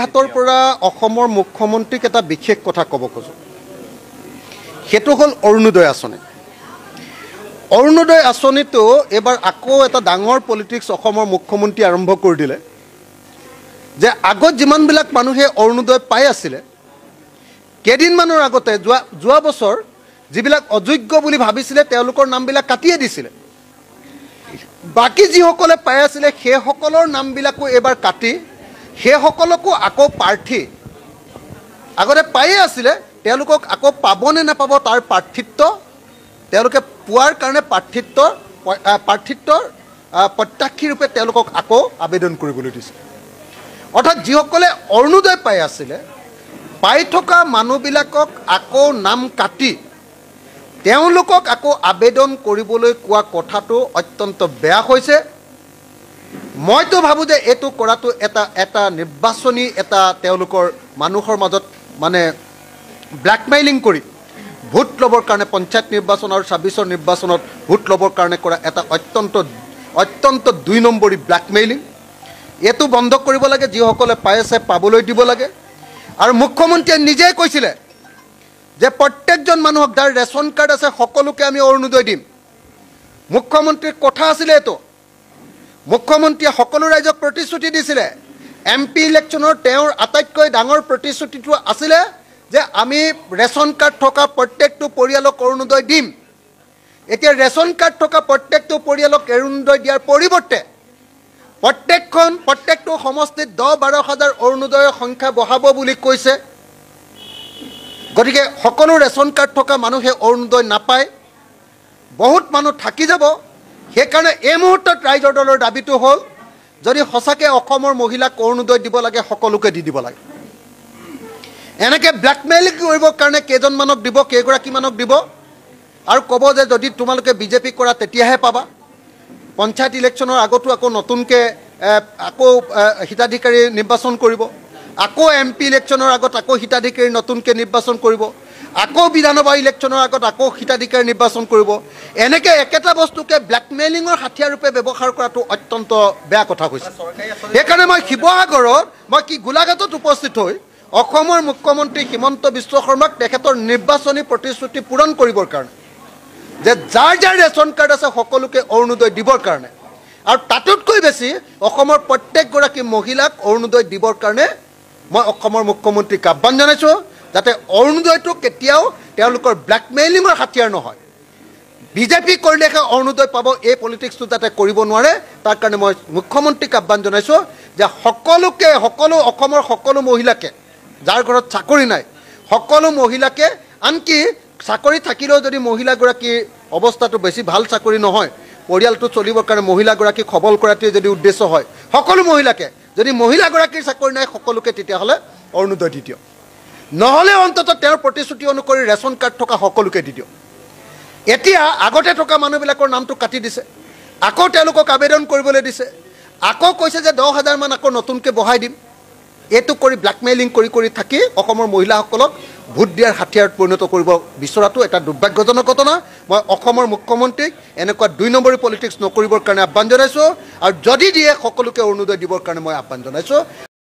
ঘাটৰ পৰা অসমৰ মুখ্যমন্ত্ৰীক এটা বিশেষ কথা ক'ব খোজো সেইটো হ'ল অৰুণোদয় আঁচনি। অৰুণোদয় আঁচনিটো এবাৰ আকৌ এটা ডাঙৰ পলিটিক্স অসমৰ মুখ্যমন্ত্ৰী আৰম্ভ কৰি দিলে যে আগত যিমানবিলাক মানুহে অৰুণোদয় পাই আছিলে কেইদিনমানৰ আগতে যোৱা বছৰ যিবিলাক অযোগ্য বুলি ভাবিছিলে তেওঁলোকৰ নামবিলাক কাটিয়ে দিছিলে। বাকী যিসকলে পাই আছিলে সেইসকলৰ নামবিলাকো এবাৰ কাটি সেইসকলকো আকৌ প্ৰাৰ্থী আগতে পায়ে আছিলে তেওঁলোকক আকৌ পাবনে নাপাব তাৰ প্ৰাৰ্থিত্ব তেওঁলোকে পোৱাৰ কাৰণে প্ৰাৰ্থিত্বৰ প্ৰত্যাশী ৰূপে তেওঁলোকক আকৌ আবেদন কৰিবলৈ দিছে। অৰ্থাৎ যিসকলে অৰুণোদয় পাই আছিলে পাই থকা মানুহবিলাকক আকৌ নাম কাটি তেওঁলোকক আকৌ আবেদন কৰিবলৈ কোৱা কথাটো অত্যন্ত বেয়া হৈছে। মইতো ভাবোঁ যে এইটো কৰাটো এটা নিৰ্বাচনী এটা তেওঁলোকৰ মানুহৰ মাজত মানে ব্লেকমেইলিং কৰি ভোট ল'বৰ কাৰণে পঞ্চায়ত নিৰ্বাচন আৰু ২৬ৰ নিৰ্বাচনত ভোট ল'বৰ কাৰণে কৰা এটা অত্যন্ত ২ নম্বৰী ব্লেকমেইলিং। এইটো বন্ধ কৰিব লাগে। যিসকলে পাই আছে পাবলৈ দিব লাগে। আৰু মুখ্যমন্ত্ৰীয়ে নিজেই কৈছিলে যে প্ৰত্যেকজন মানুহক যাৰ ৰেচন কাৰ্ড আছে সকলোকে আমি অৰুণোদয় দিম। মুখ্যমন্ত্ৰীৰ কথা আছিলে এইটো। মুখ্যমন্ত্ৰীয়ে সকলো ৰাইজক প্ৰতিশ্ৰুতি দিছিলে। MP ইলেকশ্যনৰ তেওঁৰ আটাইতকৈ ডাঙৰ প্ৰতিশ্ৰুতিটো আছিলে যে আমি ৰেচন কাৰ্ড থকা প্ৰত্যেকটো পৰিয়ালক অৰুণোদয় দিম। এতিয়া ৰেচন কাৰ্ড থকা প্ৰত্যেকটো পৰিয়ালক অৰুণোদয় দিয়াৰ পৰিৱৰ্তে প্ৰত্যেকটো সমষ্টিত ১০-১২ হাজাৰ অৰুণোদয়ৰ সংখ্যা বঢ়াব বুলি কৈছে। গতিকে সকলো ৰেচন কাৰ্ড থকা মানুহে অৰুণোদয় নাপায়, বহুত মানুহ থাকি যাব। সেইকাৰণে এই মুহূৰ্তত ৰাইজৰ দলৰ দাবীটো হ'ল যদি সঁচাকৈ অসমৰ মহিলাক অৰুণোদয় দিব লাগে সকলোকে দি দিব লাগে। এনেকৈ ব্লেকমেইল কৰিবৰ কাৰণে কেইজনমানক দিব, কেইগৰাকীমানক দিব আৰু ক'ব যে যদি তোমালোকে বিজেপি কৰা তেতিয়াহে পাবা। পঞ্চায়ত ইলেকশ্যনৰ আগতো আকৌ নতুনকৈ আকৌ হিতাধিকাৰী নিৰ্বাচন কৰিব, আকৌ MP ইলেকশ্যনৰ আগত আকৌ হিতাধিকাৰী নতুনকৈ নিৰ্বাচন কৰিব, আকৌ বিধানসভা ইলেকশ্যনৰ আগত আকৌ হিতাধিকাৰী নিৰ্বাচন কৰিব। এনেকৈ একেটা বস্তুকে ব্লেকমেইলিঙৰ হাতিয়াৰ ৰূপে ব্যৱহাৰ কৰাটো অত্যন্ত বেয়া কথা হৈছে। সেইকাৰণে মই শিৱসাগৰত গোলাঘাটত উপস্থিত হৈ অসমৰ মুখ্যমন্ত্ৰী হিমন্ত বিশ্ব শৰ্মাক তেখেতৰ নিৰ্বাচনী প্ৰতিশ্ৰুতি পূৰণ কৰিবৰ কাৰণে যে যাৰ ৰেচন কাৰ্ড আছে সকলোকে অৰুণোদয় দিবৰ কাৰণে আৰু তাতোতকৈ বেছি অসমৰ প্ৰত্যেকগৰাকী মহিলাক অৰুণোদয় দিবৰ কাৰণে মই অসমৰ মুখ্যমন্ত্ৰীক আহ্বান জনাইছোঁ যাতে অৰুণোদয়টো কেতিয়াও তেওঁলোকৰ ব্লেকমেইলিঙৰ হাতিয়াৰ নহয়। বিজেপি কৰিলেহে অৰুণোদয় পাব এই পলিটিক্সটো যাতে কৰিব নোৱাৰে তাৰ কাৰণে মই মুখ্যমন্ত্ৰীক আহ্বান জনাইছোঁ যে অসমৰ সকলো মহিলাকে যাৰ ঘৰত চাকৰি নাই সকলো মহিলাকে, আনকি চাকৰি থাকিলেও যদি মহিলাগৰাকীৰ অৱস্থাটো বেছি ভাল চাকৰি নহয় পৰিয়ালটো চলিবৰ কাৰণে মহিলাগৰাকীক সবল কৰাটোৱে যদি উদ্দেশ্য হয় সকলো মহিলাকে, যদি মহিলাগৰাকীৰ চাকৰি নাই সকলোকে তেতিয়াহ'লে অৰুণোদয় দি দিয়ক। নহ'লে অন্ততঃ তেওঁৰ প্ৰতিশ্ৰুতি অনুসৰি ৰেচন কাৰ্ড থকা সকলোকে দি দিয়ক। এতিয়া আগতে থকা মানুহবিলাকৰ নামটো কাটি দিছে, আকৌ তেওঁলোকক আবেদন কৰিবলৈ দিছে, আকৌ কৈছে যে ১০,০০০ মান আকৌ নতুনকৈ বঢ়াই দিম। এইটো কৰি ব্লেকমেইলিং কৰি থাকি অসমৰ মহিলাসকলক ভোট দিয়াৰ হাতিয়াৰত পৰিণত কৰিব বিচৰাটো এটা দুৰ্ভাগ্যজনক ঘটনা। মই অসমৰ মুখ্যমন্ত্ৰীক এনেকুৱা ২ নম্বৰী পলিটিক্স নকৰিবৰ কাৰণে আহ্বান জনাইছোঁ আৰু যদি দিয়ে সকলোকে অৰুণোদয় দিবৰ কাৰণে মই আহ্বান জনাইছোঁ।